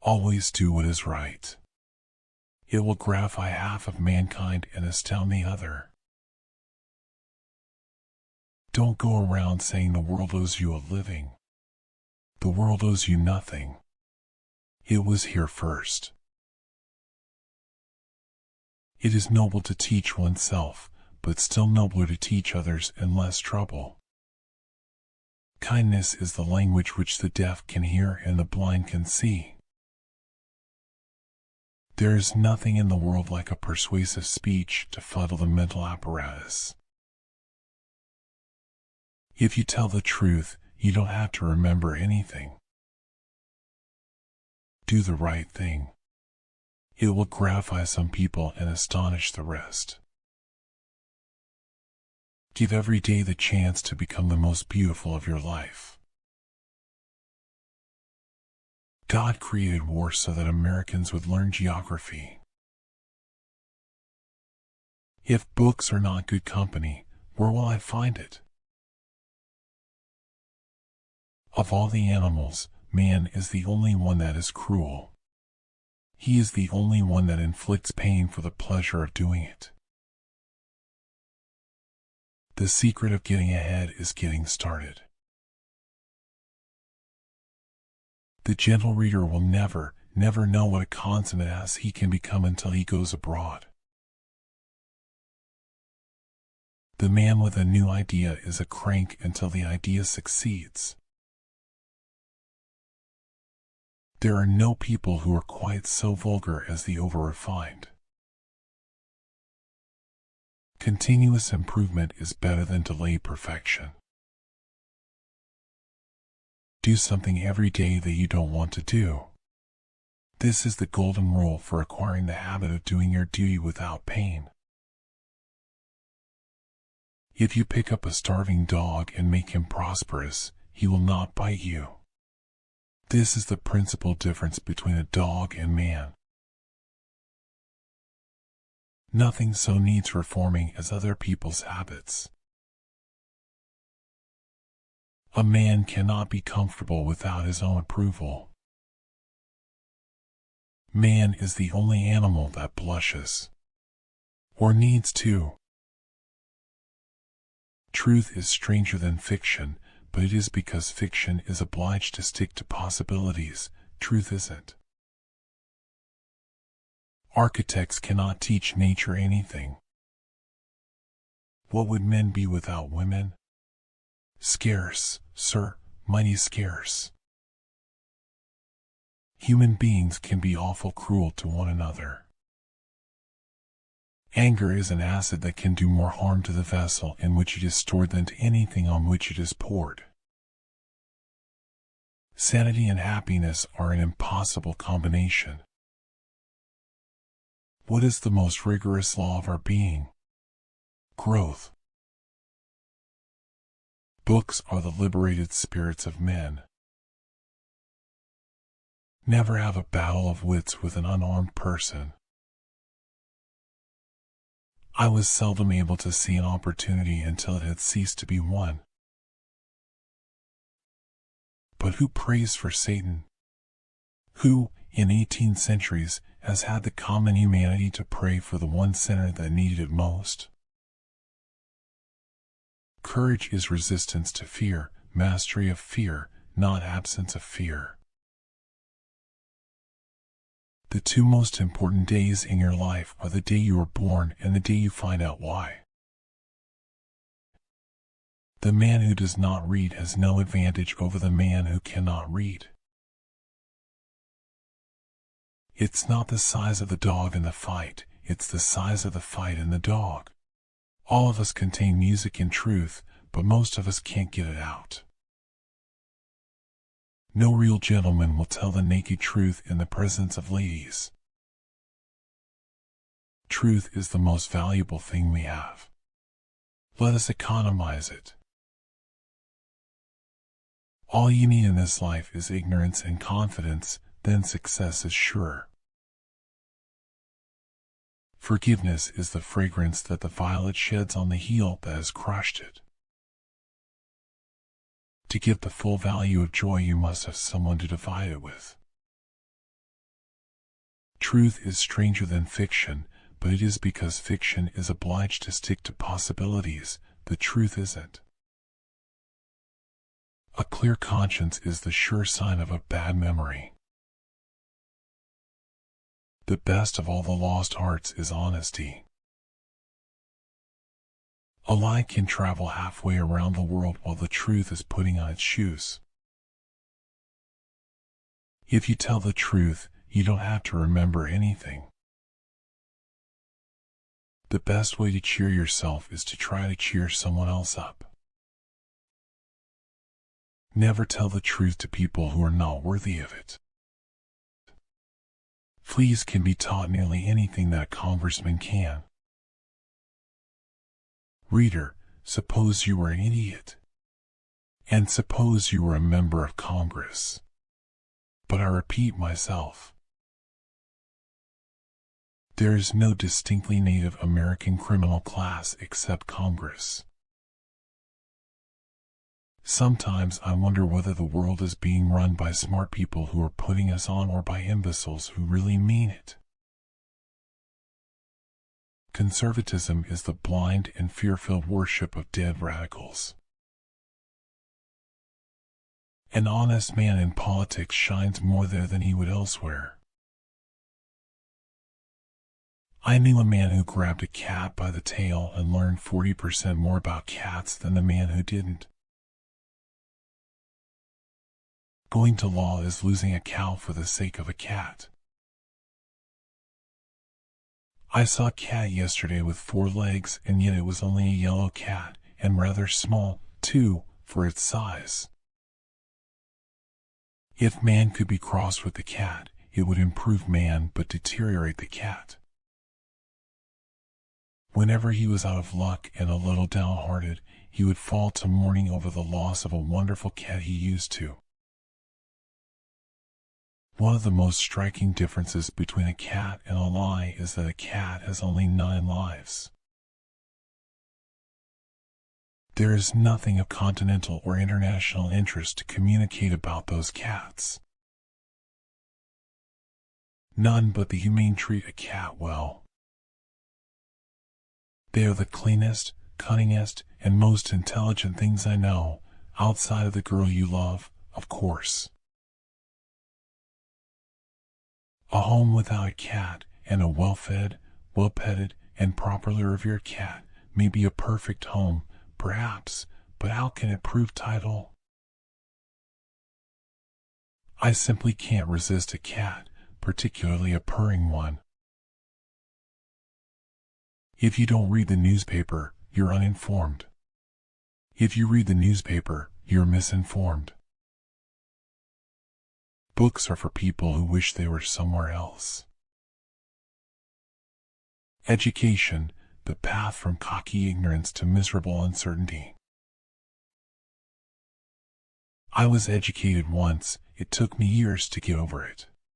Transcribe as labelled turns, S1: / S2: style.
S1: Always do what is right. It will gratify half of mankind and astound the other. Don't go around saying the world owes you a living. The world owes you nothing. It was here first. It is noble to teach oneself, but still nobler to teach others in less trouble. Kindness is the language which the deaf can hear and the blind can see. There is nothing in the world like a persuasive speech to fuddle the mental apparatus. If you tell the truth, you don't have to remember anything. Do the right thing. It will gratify some people and astonish the rest. Give every day the chance to become the most beautiful of your life. God created war so that Americans would learn geography. If books are not good company, where will I find it? Of all the animals, man is the only one that is cruel. He is the only one that inflicts pain for the pleasure of doing it. The secret of getting ahead is getting started. The gentle reader will never know what a consummate ass he can become until he goes abroad. The man with a new idea is a crank until the idea succeeds. There are no people who are quite so vulgar as the over-refined. Continuous improvement is better than delayed perfection. Do something every day that you don't want to do. This is the golden rule for acquiring the habit of doing your duty without pain. If you pick up a starving dog and make him prosperous, he will not bite you. This is the principal difference between a dog and man. Nothing so needs reforming as other people's habits. A man cannot be comfortable without his own approval. Man is the only animal that blushes, or needs to. Truth is stranger than fiction, but it is because fiction is obliged to stick to possibilities. Truth isn't. Architects cannot teach nature anything. What would men be without women? Scarce, sir, mighty scarce. Human beings can be awful cruel to one another. Anger is an acid that can do more harm to the vessel in which it is stored than to anything on which it is poured. Sanity and happiness are an impossible combination. What is the most rigorous law of our being? Growth. Books are the liberated spirits of men. Never have a battle of wits with an unarmed person. I was seldom able to see an opportunity until it had ceased to be one. But who prays for Satan? Who, in 18 centuries, has had the common humanity to pray for the one sinner that needed it most? Courage is resistance to fear, mastery of fear, not absence of fear. The two most important days in your life are the day you were born and the day you find out why. The man who does not read has no advantage over the man who cannot read. It's not the size of the dog in the fight, it's the size of the fight in the dog. All of us contain music and truth, but most of us can't get it out. No real gentleman will tell the naked truth in the presence of ladies. Truth is the most valuable thing we have. Let us economize it. All you need in this life is ignorance and confidence, then success is sure. Forgiveness is the fragrance that the violet sheds on the heel that has crushed it. To get the full value of joy, you must have someone to divide it with. Truth is stranger than fiction, but it is because fiction is obliged to stick to possibilities, the truth isn't. A clear conscience is the sure sign of a bad memory. The best of all the lost arts is honesty. A lie can travel halfway around the world while the truth is putting on its shoes. If you tell the truth, you don't have to remember anything. The best way to cheer yourself is to try to cheer someone else up. Never tell the truth to people who are not worthy of it. Fleas can be taught nearly anything that a congressman can. Reader, suppose you were an idiot. And suppose you were a member of Congress. But I repeat myself. There is no distinctly Native American criminal class except Congress. Sometimes I wonder whether the world is being run by smart people who are putting us on or by imbeciles who really mean it. Conservatism is the blind and fear-filled worship of dead radicals. An honest man in politics shines more there than he would elsewhere. I knew a man who grabbed a cat by the tail and learned 40% more about cats than the man who didn't. Going to law is losing a cow for the sake of a cat. I saw a cat yesterday with 4 legs, and yet it was only a yellow cat, and rather small, too, for its size. If man could be crossed with the cat, it would improve man but deteriorate the cat. Whenever he was out of luck and a little downhearted, he would fall to mourning over the loss of a wonderful cat he used to. One of the most striking differences between a cat and a lie is that a cat has only 9 lives. There is nothing of continental or international interest to communicate about those cats. None but the humane treat a cat well. They are the cleanest, cunningest, and most intelligent things I know, outside of the girl you love, of course. A home without a cat, and a well-fed, well-petted, and properly revered cat may be a perfect home, perhaps, but how can it prove title? I simply can't resist a cat, particularly a purring one. If you don't read the newspaper, you're uninformed. If you read the newspaper, you're misinformed. Books are for people who wish they were somewhere else. Education, the path from cocky ignorance to miserable uncertainty. I was educated once, it took me years to get over it.